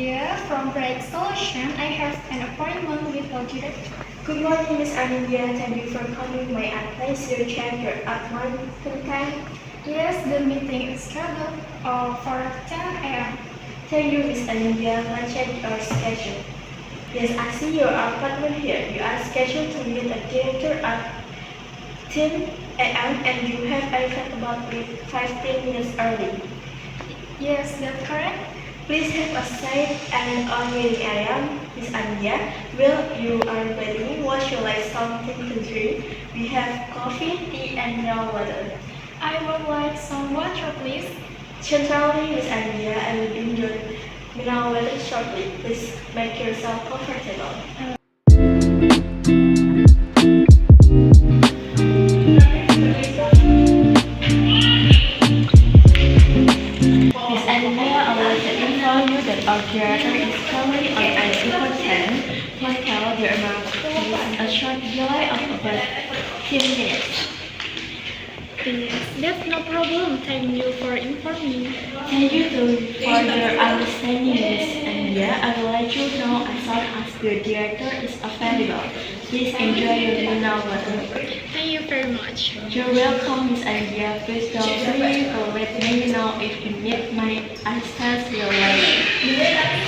Amelia from Bright Solution. I have an appointment with the director. Good morning, Miss Amelia. Thank you for coming. May I place your check at 1 time? Yes, the meeting is scheduled for 10 a.m. Thank you, Miss Amelia. Let's check your schedule. Yes, I see your appointment here. You are scheduled to meet a director at 10 a.m. and you have arrived about 15 minutes early. Yes, that's correct. Please have a seat and on waiting area. Miss Amelia, while you are waiting, what should I something to drink? We have coffee, tea, and mineral water. I would like some water, please. Certainly, Miss Amelia, I will bring your mineral water shortly. Please make yourself comfortable. Miss Amelia, I would like to inform you that our director is currently on an important hotel. There is a short delay of about 10 minutes. Yes, that's no problem. Thank you for informing me. Thank you for your understanding, Miss Amelia. I will let you know as soon as the director is available. Please enjoy your mineral water. Thank you very much. You're welcome, Miss Amelia. Please don't worry or let me know if you need my assistance later.